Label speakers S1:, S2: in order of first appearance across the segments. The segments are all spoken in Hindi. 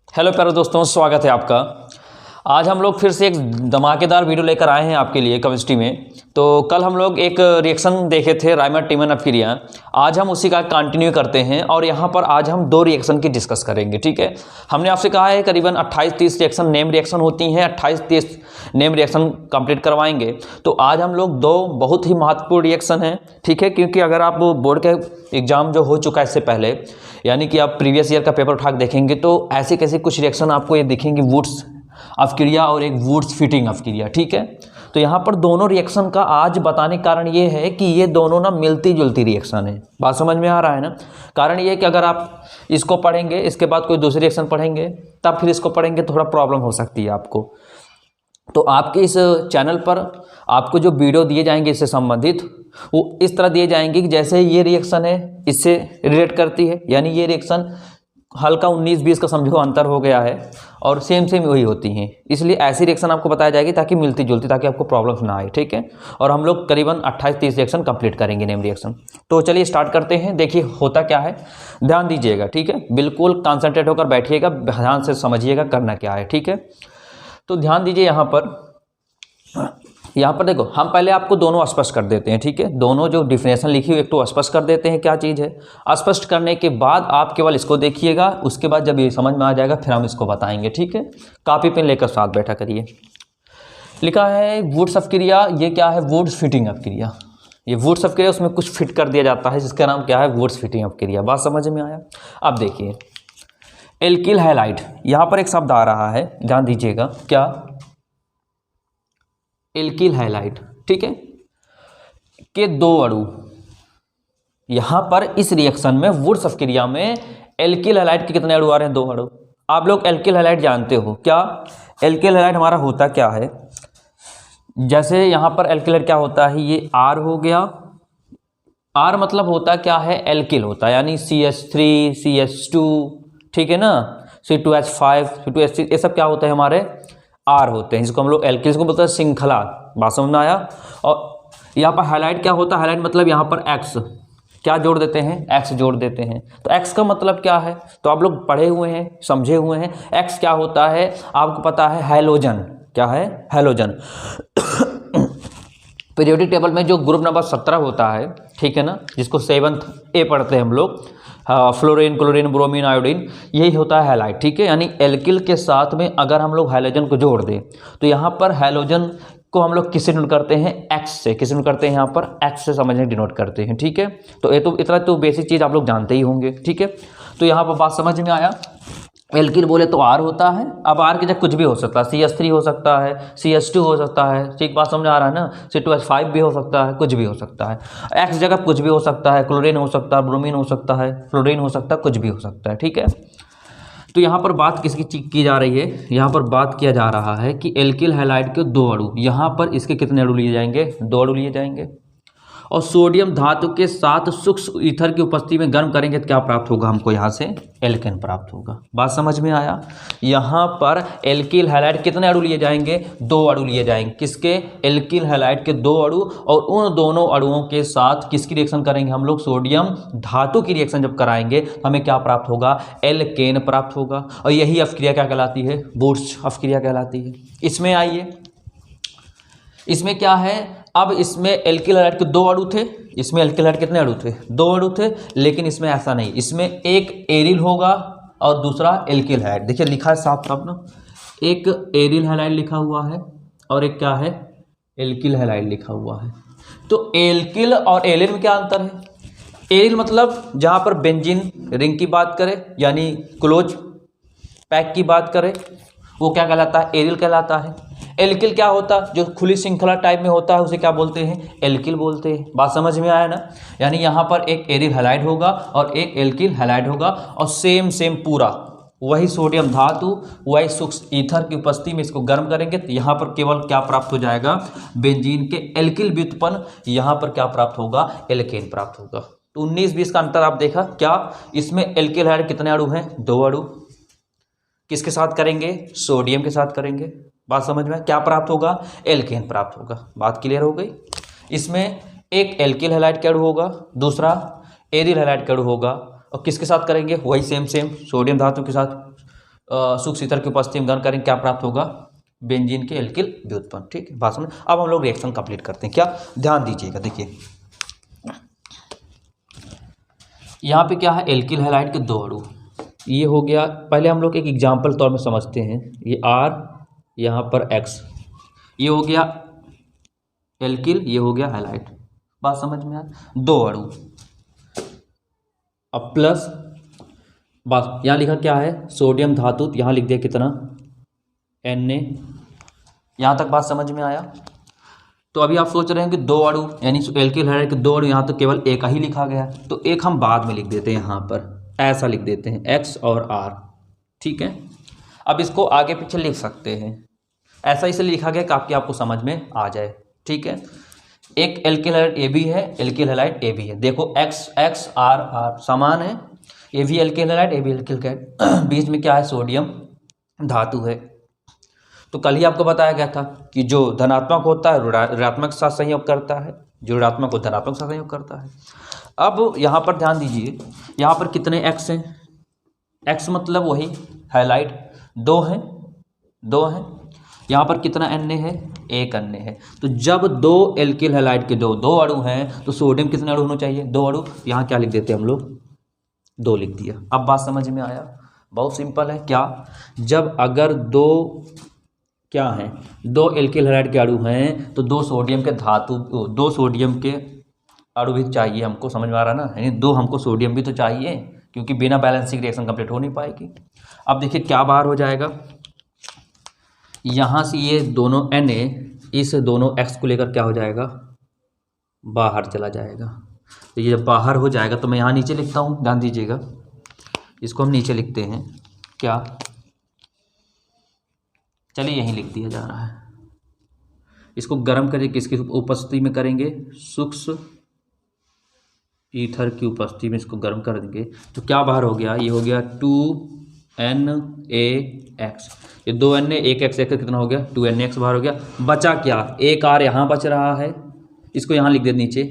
S1: हेलो प्यारे दोस्तों, स्वागत है आपका। आज हम लोग फिर से एक धमाकेदार वीडियो लेकर आए हैं आपके लिए केमिस्ट्री में। तो कल हम लोग एक रिएक्शन देखे थे, राइमर टीमन अपक्रिया। आज हम उसी का कंटिन्यू करते हैं और यहाँ पर आज हम दो रिएक्शन की डिस्कस करेंगे। ठीक है, हमने आपसे कहा है करीबन 28-30 रिएक्शन नेम रिएक्शन होती हैं, 28-30 नेम रिएक्शन कंप्लीट करवाएंगे। तो आज हम लोग दो बहुत ही महत्वपूर्ण रिएक्शन हैं। ठीक है, क्योंकि अगर आप बोर्ड के एग्जाम जो हो चुका है इससे पहले, यानी कि आप प्रीवियस ईयर का पेपर उठा के देखेंगे तो ऐसे कैसे कुछ रिएक्शन आपको ये दिखेंगे, वुड्स अपक्रिया और एक वुड्स फिटिंग अपक्रिया। ठीक है, तो यहाँ पर दोनों रिएक्शन का आज बताने का कारण ये है कि ये दोनों ना मिलती जुलती रिएक्शन है। बात समझ में आ रहा है ना। कारण ये है कि अगर आप इसको पढ़ेंगे, इसके बाद कोई दूसरी रिएक्शन पढ़ेंगे, तब फिर इसको पढ़ेंगे, थोड़ा प्रॉब्लम हो सकती है आपको। तो आपके इस चैनल पर आपको जो वीडियो दिए जाएंगे इससे संबंधित, वो इस तरह दिए जाएंगे कि जैसे ये रिएक्शन है इससे रिलेट करती है, यानी ये रिएक्शन हल्का 19-20 का समझो अंतर हो गया है और सेम वही होती हैं। इसलिए ऐसी रिएक्शन आपको बताया जाएगी ताकि मिलती जुलती, ताकि आपको प्रॉब्लम्स ना आए। ठीक है, और हम लोग करीबन 28-30 रिएक्शन कंप्लीट करेंगे नेम रिएक्शन। तो चलिए स्टार्ट करते हैं। देखिए होता क्या है, ध्यान दीजिएगा। ठीक है, बिल्कुल कॉन्सेंट्रेट होकर बैठिएगा, ध्यान से समझिएगा करना क्या है। ठीक है, तो ध्यान दीजिए। यहाँ पर देखो, हम पहले आपको दोनों स्पष्ट कर देते हैं। ठीक है, दोनों जो डिफिनेशन लिखी हुई एक तो स्पष्ट कर देते हैं क्या चीज़ है। स्पष्ट करने के बाद आप केवल इसको देखिएगा, उसके बाद जब ये समझ में आ जाएगा फिर हम इसको बताएंगे। ठीक है, कॉपी पेन लेकर साथ बैठा करिए। लिखा है वुड्स अपक्रिया। ये क्या है? वुड्स फिटिंग अपक्रिया। ये वुड्स अपक्रिया, उसमें कुछ फिट कर दिया जाता है जिसका नाम क्या है? वुड्स फिटिंग अपक्रिया। बात समझ में आया? अब देखिए एल्किल हैलाइड, यहाँ पर एक शब्द आ रहा है, ध्यान दीजिएगा। क्या? Alkyl halide. ठीक है, के दो अणु। यहां पर इस रिएक्शन में वुड्स अपक्रिया में एल्किल हैलाइड के कितने अणु आ रहे हैं? दो अणु। आप लोग एल्किल हैलाइड जानते हो क्या? एल्किल हैलाइड हमारा होता क्या है? जैसे यहां पर एल्किल हैलाइड क्या होता है, ये R हो गया। R मतलब होता क्या है? एल्किल होता है, यानी CH3 CH2, ठीक है ना, C2H5 C2H6, ये सब क्या होते हैं? हमारे R होते हैं, जिसको हम लोग एल्किल को बोलते हैं श्रृंखला। बात समझ में आया? और यहाँ पर हाइलाइट क्या होता है? हाइलाइट मतलब यहाँ पर X क्या जोड़ देते हैं? X जोड़ देते हैं। तो X का मतलब क्या है? तो आप लोग पढ़े हुए हैं, समझे हुए हैं। X क्या होता है आपको पता है? हैलोजन। क्या है? हैलोजन। पीरियोडिक टेबल में जो ग्रुप नंबर 17 होता है, ठीक है ना, जिसको 7th A पढ़ते हैं हम लोग, फ्लोरीन, क्लोरीन, ब्रोमीन, आयोडीन, यही होता है हैलाइड। ठीक है, यानी एल्किल के साथ में अगर हम लोग हैलोजन को जोड़ दें तो यहाँ पर हैलोजन को हम लोग किससे डिनोट करते हैं? X से। किससे डिनोट करते हैं? यहाँ पर X से समझने डिनोट करते हैं। ठीक है, तो ये तो इतना तो बेसिक चीज़ आप लोग जानते ही होंगे। ठीक है, तो यहाँ पर बात समझ में आया। एल्किल बोले तो R होता है। अब R की जगह कुछ भी हो सकता है, CH3 हो सकता है, CH2 हो सकता है। ठीक, बात समझ आ रहा है ना। C2H5 भी हो सकता है, कुछ भी हो सकता है। X जगह कुछ भी हो सकता है, क्लोरीन हो सकता है, ब्रोमीन हो सकता है, फ्लोरीन हो सकता है, कुछ भी हो सकता है। ठीक है, तो यहाँ पर बात किसकी की जा रही है? यहाँ पर बात किया जा रहा है कि एल्किल हैलाइड के दो अणु, यहाँ पर इसके कितने अणु लिए जाएंगे? दो अणु लिए जाएंगे। और सोडियम धातु के साथ सूक्ष्म ईथर की उपस्थिति में गर्म करेंगे तो क्या प्राप्त होगा हमको? यहाँ से एल्केन प्राप्त होगा। बात समझ में आया? यहाँ पर एल्किल हैलाइड कितने अणु लिए जाएंगे? दो अणु लिए जाएंगे। किसके? एल्किल हैलाइड के दो अणु। और उन दोनों अणुओं के साथ किसकी रिएक्शन करेंगे हम लोग? सोडियम धातु की रिएक्शन जब कराएंगे तो हमें क्या प्राप्त होगा? एल्केन प्राप्त होगा। और यही अपक्रिया क्या कहलाती है? वुड्स अपक्रिया कहलाती है। इसमें आइए, इसमें क्या है? अब इसमें एल्किल हैलाइड के दो अणु थे। इसमें एल्किल हैलाइड कितने अणु थे? दो अणु थे। लेकिन इसमें ऐसा नहीं, इसमें एक एरिल होगा और दूसरा एल्किल हैलाइड। देखिए लिखा है साफ साफ ना, एक एरिल हैलाइड लिखा हुआ है और एक क्या है? एल्किल हैलाइड लिखा हुआ है। तो एल्किल और एरिल में क्या अंतर है? एरिल मतलब जहां पर बेंजीन रिंग की बात करें, यानी क्लोज पैक की बात करें, वो क्या कहलाता है? एरिल कहलाता है। एल्किल क्या होता है? जो खुली श्रृंखला टाइप में होता है उसे क्या बोलते हैं? एल्किल बोलते हैं। बात समझ में आया ना। यानी यहाँ पर एक एरिल हैलाइड होगा और एक एल्किल हैलाइड होगा और सेम पूरा वही सोडियम धातु, वही सूक्ष्म ईथर की उपस्थिति में इसको गर्म करेंगे तो यहाँ पर केवल क्या प्राप्त हो जाएगा? बेंजीन के एल्किल व्युत्पन्न। यहाँ पर क्या प्राप्त होगा? एल्केन प्राप्त होगा। तो 19-20 का अंतर आप देखा क्या? इसमें एल्किल हैलाइड कितने अणु हैं? दो अणु। किसके साथ करेंगे? सोडियम के साथ करेंगे। बात समझ में? क्या प्राप्त होगा? एल्केन प्राप्त होगा। बात क्लियर हो गई? इसमें एक एल्किल हैलाइड का अणु होगा, दूसरा एरिल हैलाइड का अणु होगा। और किसके साथ करेंगे? वही सेम सोडियम धातु के साथ। सुख शीतल की उपस्थिति में ग्रहण करेंगे, क्या प्राप्त होगा, बेंजीन के एल्किल व्युत्पन्न। ठीक है, बात समझ। अब हम लोग रिएक्शन कंप्लीट करते हैं। क्या, ध्यान दीजिएगा, देखिए यहाँ पे क्या है, एल्किल हैलाइड के 2 अणु, ये हो गया। पहले हम लोग एक एग्जाम्पल तौर में समझते हैं, ये R, यहाँ पर X, ये हो गया एल्किल, ये हो गया हैलाइड। बात समझ में आ, 2 अणु। अब प्लस, बस यहाँ लिखा क्या है, सोडियम धातु, यहाँ लिख दिया कितना, Na। यहाँ तक बात समझ में आया। तो अभी आप सोच रहे हैं कि 2 अणु, यानी एल्किल हैलाइड के 2 अणु, यहाँ तो केवल एक ही लिखा गया है, तो एक हम बाद में लिख देते हैं, यहाँ पर ऐसा लिख देते हैं X और R। ठीक है, अब इसको आगे पीछे लिख सकते हैं, ऐसा इसलिए लिखा गया कि आपको समझ में आ जाए। ठीक है, एक एल्किल हैलाइड ए भी है, एल्किल हैलाइड ए भी है। देखो X R समान है, ए भी एल्किल हैलाइड, ए भी एल्किल हैलाइड, बीच में क्या है, सोडियम धातु है। तो कल ही आपको बताया गया था कि जो धनात्मक होता है ऋणात्मक के साथ संयोग करता है, जो ऋणात्मक को धनात्मक के साथ संयोग करता है। अब यहाँ पर ध्यान दीजिए, यहाँ पर कितने X हैं, X मतलब वही हैलाइड 2 हैं। यहाँ पर कितना Na है, 1 Na है। तो जब 2 एल्किल हैलाइड के 2 अणु हैं, तो सोडियम कितने अणु होने चाहिए, 2 अणु। यहाँ क्या लिख देते हैं हम लोग, 2 लिख दिया। अब बात समझ में आया, बहुत सिंपल है। क्या, जब अगर 2 क्या हैं, 2 एल्किल हैलाइड के अणु हैं, तो 2 सोडियम के धातु, 2 सोडियम के अणु भी चाहिए हमको, समझ में आ रहा है ना, यानी 2 हमको सोडियम भी तो चाहिए, क्योंकि बिना बैलेंसिंग रिएक्शन कंप्लीट हो नहीं पाएगी। अब देखिए क्या बाहर हो जाएगा, यहाँ से ये दोनों Na इस दोनों X को लेकर क्या हो जाएगा, बाहर चला जाएगा। तो ये जब बाहर हो जाएगा तो मैं यहाँ नीचे लिखता हूँ, ध्यान दीजिएगा, इसको हम नीचे लिखते हैं। क्या, चलिए यहीं लिख दिया जा रहा है। इसको गर्म करके किसकी उपस्थिति में करेंगे, सूक्ष्म ईथर की उपस्थिति में इसको गर्म कर देंगे। तो क्या बाहर हो गया, ये हो गया 2NaX, ये 2Na 1X कितना हो गया, 2NaX बाहर हो गया। बचा क्या, एक R यहाँ बच रहा है, इसको यहाँ लिख दे नीचे।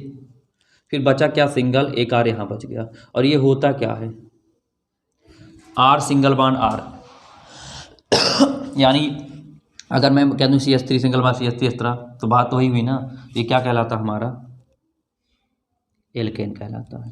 S1: फिर बचा क्या, सिंगल, एक R यहाँ बच गया। और ये होता क्या है, R सिंगल बॉन्ड R, यानी अगर मैं कह दूँ CH3 सिंगल बॉन्ड CH3 इस तरह, तो बात वही हुई ना। ये क्या कहलाता है, हमारा एल्केन कहलाता है।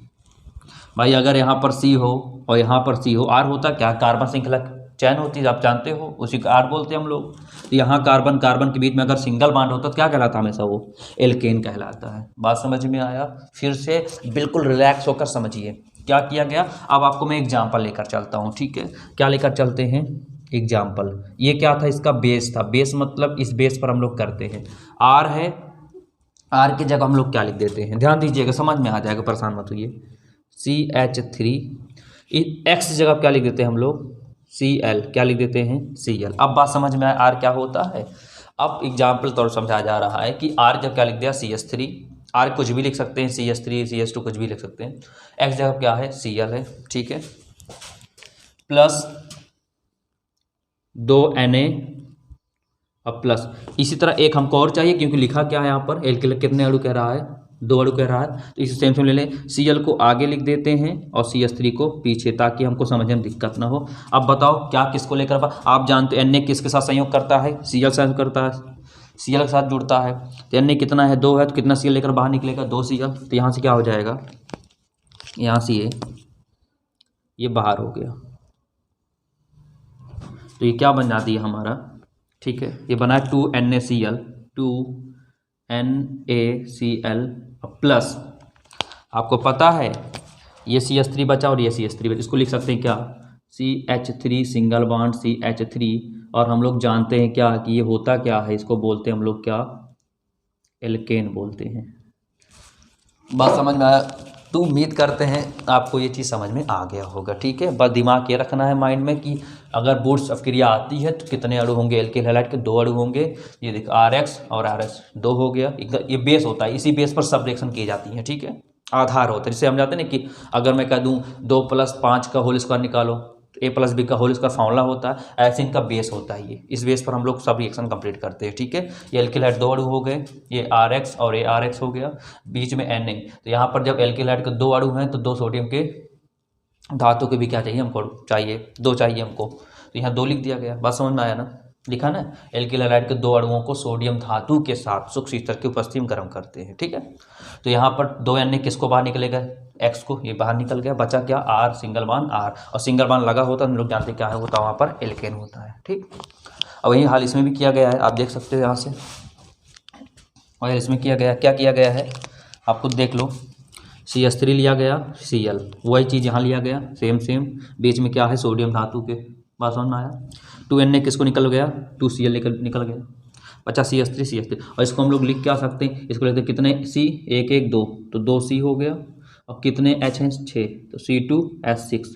S1: भाई अगर यहाँ पर C हो और यहाँ पर C हो, R होता क्या, कार्बन श्रृंखला चैन होती है, आप जानते हो, उसी को R बोलते हैं हम लोग। तो यहाँ कार्बन कार्बन के बीच में अगर सिंगल बॉन्ड होता तो क्या कहलाता, हमेशा वो एल्केन कहलाता है। बात समझ में आया, फिर से बिल्कुल रिलैक्स होकर समझिए क्या किया गया। अब आपको मैं एग्जाम्पल लेकर चलता हूँ, ठीक है, क्या लेकर चलते हैं, एग्जाम्पल। ये क्या था, इसका बेस था, बेस मतलब इस बेस पर हम लोग करते हैं, R है, R की जगह हम लोग क्या लिख देते हैं, ध्यान दीजिएगा, समझ में आ जाएगा, परेशान मत होइए। CH3, X की जगह क्या लिख देते हैं हम लोग, Cl, क्या लिख देते हैं, Cl। अब बात समझ में आया R क्या होता है। अब एग्जाम्पल तौर समझाया जा रहा है कि R जब क्या लिख दिया, CH3, R कुछ भी लिख सकते हैं, CH3 CH2 कुछ भी लिख सकते हैं, X जगह क्या है, Cl है, ठीक है, प्लस 2Na अब प्लस, इसी तरह एक हमको और चाहिए, क्योंकि लिखा क्या है यहाँ पर, एल्किल कितने अणु कह रहा है, 2 अणु कह रहा है, तो इसे सेम ले लें, Cl को आगे लिख देते हैं और CH3 को पीछे, ताकि हमको समझने में दिक्कत ना हो। अब बताओ क्या किसको लेकर, आप जानते हैं Na किसके साथ संयोग करता है, Cl संयोग करता है, Cl के साथ जुड़ता है। तो Na कितना है, 2 है, तो कितना Cl लेकर बाहर निकलेगा, 2 Cl। तो यहाँ से क्या हो जाएगा, यहाँ से ये बाहर हो गया, तो ये क्या बन जाती है हमारा, ठीक है, ये बना 2NaCl, 2NaCl प्लस, आपको पता है ये CH3 बचा और ये CH3 बचा, इसको लिख सकते हैं क्या, CH3 सिंगल बॉन्ड CH3, और हम लोग जानते हैं क्या कि ये होता क्या है, इसको बोलते हैं हम लोग क्या, एल्केन बोलते हैं। बात समझ में आया, तो उम्मीद करते हैं आपको ये चीज़ समझ में आ गया होगा, ठीक है। बस दिमाग ये रखना है माइंड में कि अगर बूट्स अपक्रिया आती है तो कितने अणु होंगे, एल्किल हैलाइड के 2 अणु होंगे। ये देख RX और RS 2 हो गया, ये बेस होता है, इसी बेस पर सब रिएक्शन की जाती है, ठीक है, आधार होता है। जिससे हम जानते हैं ना कि अगर मैं कह दूँ 2 + 5 का होल स्क्वायर निकालो, तो A + B का होल स्क्वायर फॉर्मूला होता है, ऐसे इनका बेस होता है। ये इस बेस पर हम लोग सब रिएक्शन कंप्लीट करते हैं, ठीक है। ये एल्किल हैलाइड 2 अणु हो गए, ये RX और ये RX हो गया, बीच में Na। तो यहाँ पर जब एल्किल हैलाइड के 2 अणु हैं तो 2 सोडियम के धातु के भी क्या चाहिए हमको, चाहिए 2 चाहिए हमको। तो यहाँ 2 लिख दिया गया। बात समझ में आया ना? लिखा ना, एल्किल हैलाइड के 2 अणुओं को सोडियम धातु के साथ सूक्ष्म स्तर की उपस्थिति में गर्म करते हैं। ठीक है, तो यहाँ पर 2 Na किसको बाहर निकलेगा, X को, ये बाहर निकल गया, बचा क्या R, सिंगल बॉन्ड R, और सिंगल बॉन्ड लगा होता है हम लोग जानते क्या है होता है, वहाँ पर एल्केन होता है। ठीक, और वही हाल इसमें भी किया गया है, आप देख सकते हो यहाँ से, और इसमें किया गया, क्या किया गया है आप खुद देख लो। CH3 लिया गया, Cl, वही चीज़ यहाँ लिया गया, सेम बीच में क्या है, सोडियम धातु के। बात समझ में आया? 2 Na किसको निकल गया, 2 Cl निकल गया, बचा CH3, और इसको हम लोग लिख क्या सकते हैं, इसको लिखते कितने C, 1 1 2, तो 2 C हो गया, और कितने H हैं 6, तो C2H6,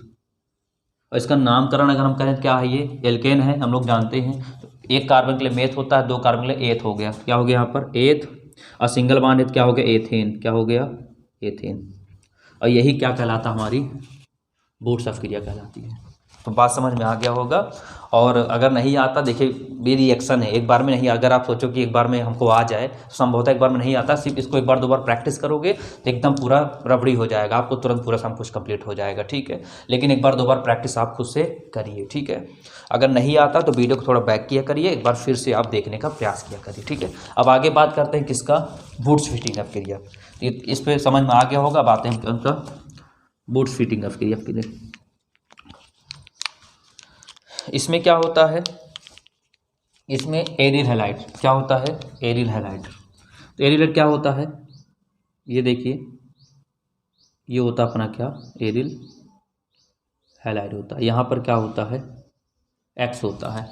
S1: और इसका नामकरण अगर हम कहें क्या है, ये एल्केन है, हम लोग जानते हैं। तो 1 कार्बन के लिए मेथ होता है, 2 कार्बन के लिए एथ हो गया, क्या हो गया यहाँ पर एथ, और सिंगल बॉन्ड एथ क्या हो गया, एथेन, क्या हो गया, एथेन, और यही क्या कहलाता हमारी बूट्स क्रिया कहलाती है। तो बात समझ में आ गया होगा। और अगर नहीं आता, देखिए ये रिएक्शन है, एक बार में नहीं, अगर आप सोचो कि एक बार में हमको आ जाए, संभवतः एक बार में नहीं आता, सिर्फ इसको एक बार 2 बार प्रैक्टिस करोगे तो एकदम पूरा रबड़ी हो जाएगा, आपको तुरंत पूरा सब कुछ कंप्लीट हो जाएगा। ठीक है, लेकिन एक बार 2 बार प्रैक्टिस आप खुद से करिए। ठीक है, अगर नहीं आता तो वीडियो को थोड़ा बैक किया करिए, एक बार फिर से आप देखने का प्रयास किया करिए। ठीक है, अब आगे बात करते हैं किसका, बूट्स फिटिंग अप क्रिया। इस पर समझ में आ गया होगा, बातें उनका बूट्स फिटिंग अप क्रिया के लिए। इसमें क्या होता है, इसमें एरिल हैलाइड क्या होता है, एरिल हैलाइड। तो एरिल हैलाइड क्या होता है, ये देखिए, ये होता अपना क्या, एरिल हैलाइड होता है। यहाँ पर क्या होता है, X होता है।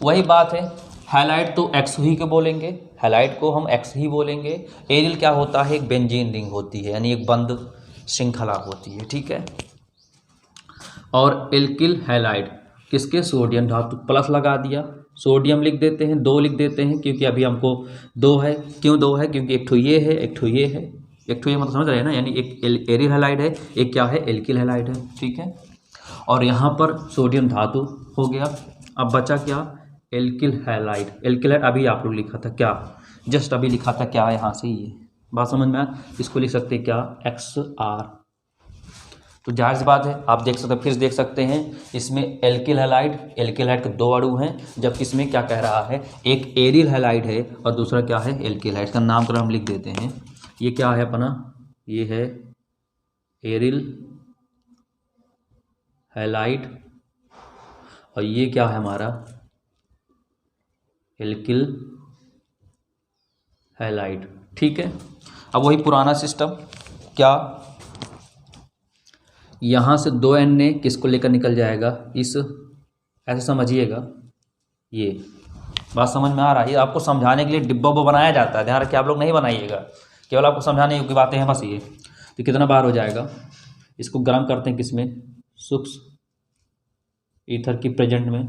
S1: वही बात है, हैलाइड तो X ही को बोलेंगे, हैलाइड को हम X ही बोलेंगे। एरिल क्या होता है, एक बेंजीन रिंग होती है, यानी एक बंद श्रृंखला होती है। ठीक है, और एल्किल हैलाइड किसके, सोडियम धातु, प्लस लगा दिया, सोडियम लिख देते हैं, 2 लिख देते हैं, क्योंकि अभी हमको 2 है, क्यों 2 है, क्योंकि एक ठो ये है, एक ठो ये है, एक ठो ये मतलब समझ रहे हैं ना, यानी एक एरिल हैलाइड है, एक क्या है, एल्किल हैलाइड है। ठीक है, और यहाँ पर सोडियम धातु हो गया, अब बचा क्या, एल्किल हैलाइड। एल्किल हैलाइड अभी आप लोग लिखा था क्या, जस्ट अभी लिखा था क्या, यहाँ से ये बात समझ में आया, इसको लिख सकते हैं क्या, XR। तो जाहिर सी बात है, आप देख सकते, फिर देख सकते हैं इसमें एल्किल हैलाइड के 2 अणु हैं, जबकि इसमें क्या कह रहा है, एक एरिल हैलाइड है और दूसरा क्या है, एल्किल हैलाइड। का नामकरण हम लिख देते हैं, ये क्या है अपना, ये है एरिल हैलाइड, और ये क्या है हमारा, एल्किल हैलाइड। ठीक है, अब वही पुराना सिस्टम, क्या यहाँ से 2 Na किसको लेकर निकल जाएगा, इस, ऐसे समझिएगा, ये बात समझ में आ रहा है। ये आपको समझाने के लिए डिब्बा बनाया जाता है, ध्यान रखिए, आप लोग नहीं बनाइएगा, केवल आपको समझाने योग्य बातें हैं बस ये। तो कितना बार हो जाएगा, इसको गर्म करते हैं किसमें, सूक्ष्म ईथर की प्रेजेंट में,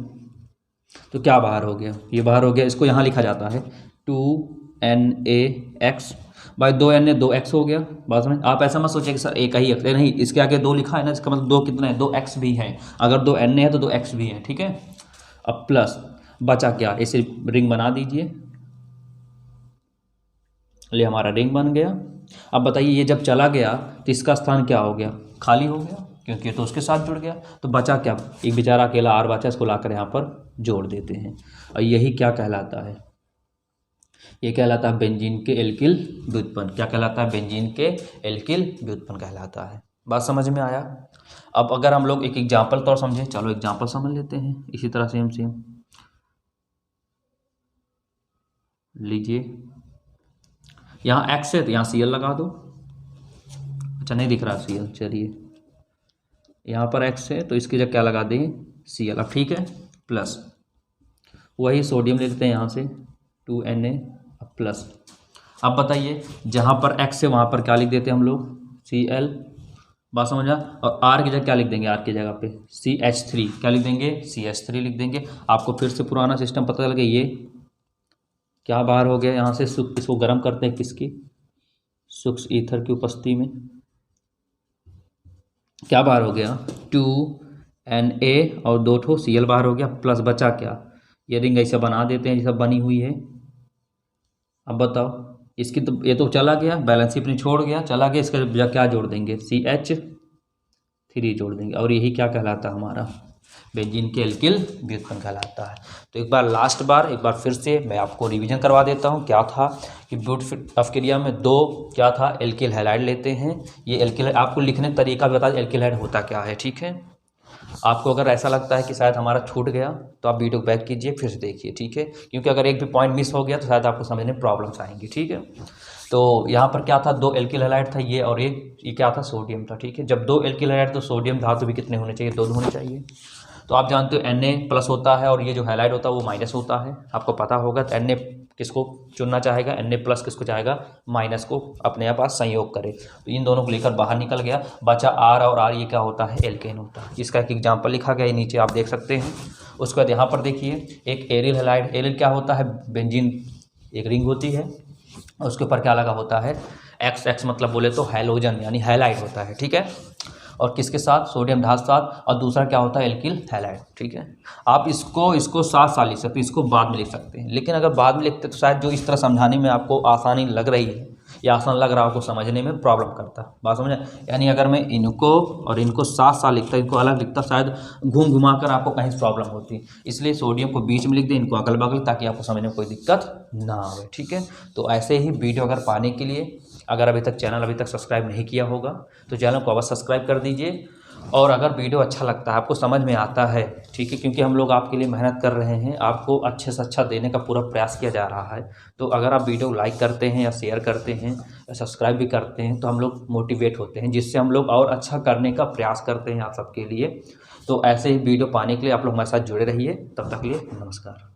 S1: तो क्या बाहर हो गया, ये बाहर हो गया, इसको यहाँ लिखा जाता है 2NaX बाई 2 Na 2X हो गया। बात समझ, आप ऐसा मत सोचिए कि सर एक ही X नहीं, इसके आगे 2 लिखा है ना, इसका मतलब 2 कितना है, 2X भी है, अगर 2 Na है तो 2X भी है। ठीक है, अब प्लस बचा क्या, इसे रिंग बना दीजिए, ले हमारा रिंग बन गया। अब बताइए, ये जब चला गया तो इसका स्थान क्या हो गया, खाली हो गया, क्योंकि ये तो उसके साथ जुड़ गया। तो बचा क्या, एक बेचारा अकेला R बचा, इसको लाकर यहाँ पर जोड़ देते हैं, और यही क्या कहलाता है, ये कहलाता है बेंजीन के एल्किल व्युत्पन्न। क्या कहलाता है, बेंजीन के एल्किल व्युत्पन्न कहलाता है। बात समझ में आया। अब अगर हम लोग एक एग्जाम्पल तौर समझें, चलो एग्जाम्पल समझ लेते हैं, इसी तरह सेम लीजिए, यहाँ X है तो यहाँ Cl लगा दो, अच्छा नहीं दिख रहा Cl, चलिए यहाँ पर X है तो इसकी जगह क्या लगा देंगे, Cl। अब ठीक है, प्लस वही सोडियम लिखते हैं यहाँ से 2Na प्लस। अब बताइए, जहाँ पर X है वहाँ पर क्या लिख देते हैं हम लोग, Cl। बात समझ आ, और R की जगह क्या लिख देंगे, R की जगह पे CH3, क्या लिख देंगे, CH3 लिख देंगे। आपको फिर से पुराना सिस्टम पता चल गया, ये क्या बाहर हो गया, यहाँ से इसको गर्म करते हैं किसकी, सूक्ष्म ईथर की उपस्थिति में, क्या बाहर हो गया, 2Na और 2 ठो Cl बाहर हो गया, प्लस बचा क्या, ये रिंग ऐसा बना देते हैं जैसा बनी हुई है। अब बताओ, इसकी तो ये तो चला गया, बैलेंस अपनी छोड़ गया, चला गया, इसका क्या जोड़ देंगे, CH3 जोड़ देंगे, और यही क्या कहलाता है हमारा बेंजीन के एल्किल व्युत्पन्न कहलाता है। तो एक बार फिर से मैं आपको रिवीजन करवा देता हूँ। क्या था कि ब्यूट ऑफ क्रिया में 2 क्या था एल्किल हैलाइड लेते हैं। ये एल्किल आपको लिखने का तरीका भी बता दें एल्किल हैलाइड होता क्या है, ठीक है। आपको अगर ऐसा लगता है कि शायद हमारा छूट गया तो आप वीडियो को बैक कीजिए, फिर से देखिए, ठीक है, क्योंकि अगर एक भी पॉइंट मिस हो गया तो शायद आपको समझने में प्रॉब्लम्स आएंगी, ठीक है। तो यहाँ पर क्या था, 2 एल्किल हैलाइड था ये, और ये क्या था, सोडियम था, ठीक है। जब 2 एल्किल हैलाइड तो सोडियम धातु भी कितने होने चाहिए, 2 होने चाहिए। तो आप जानते हो Na+ होता है और ये जो हैलाइड होता है वो माइनस होता है, आपको पता होगा। तो Na किसको चुनना चाहेगा, Na+ किसको चाहेगा, माइनस को अपने पास संयोग करे। तो इन दोनों को लेकर बाहर निकल गया, बचा R, और R ये क्या होता है, एल्केन होता है। इसका एक एग्जाम्पल लिखा गया है नीचे, आप देख सकते हैं। उसके बाद यहाँ पर देखिए एक एरिल हैलाइड। एरिल क्या होता है, बेंजीन एक रिंग होती है, उसके ऊपर क्या लगा होता है, XX मतलब बोले तो हैलोजन यानी हैलाइड होता है, ठीक है। और किसके साथ, सोडियम धातु साथ, और दूसरा क्या होता है, एल्किल हैलाइड, ठीक है। आप इसको साथ लिख सकते, इसको बाद में लिख सकते हैं, लेकिन अगर बाद में लिखते तो शायद जो इस तरह समझाने में आपको आसानी लग रही है या आसान लग रहा है आपको समझने में प्रॉब्लम करता, बात समझे। यानी अगर मैं इनको और इनको साथ लिखता, इनको अलग लिखता, शायद घुमा कर आपको कहीं प्रॉब्लम होती। इसलिए सोडियम को बीच में लिख दें, इनको अगल बगल, ताकि आपको समझने में कोई दिक्कत ना आवे, ठीक है। तो ऐसे ही वीडियो अगर पाने के लिए अगर अभी तक सब्सक्राइब नहीं किया होगा तो चैनल को अवश्य सब्सक्राइब कर दीजिए। और अगर वीडियो अच्छा लगता है, आपको समझ में आता है, ठीक है, क्योंकि हम लोग आपके लिए मेहनत कर रहे हैं, आपको अच्छे से अच्छा देने का पूरा प्रयास किया जा रहा है। तो अगर आप वीडियो लाइक करते हैं या शेयर करते हैं या सब्सक्राइब भी करते हैं तो हम लोग मोटिवेट होते हैं, जिससे हम लोग और अच्छा करने का प्रयास करते हैं आप सबके लिए। तो ऐसे ही वीडियो पाने के लिए आप लोग हमारे साथ जुड़े रहिए। तब तक के लिए नमस्कार।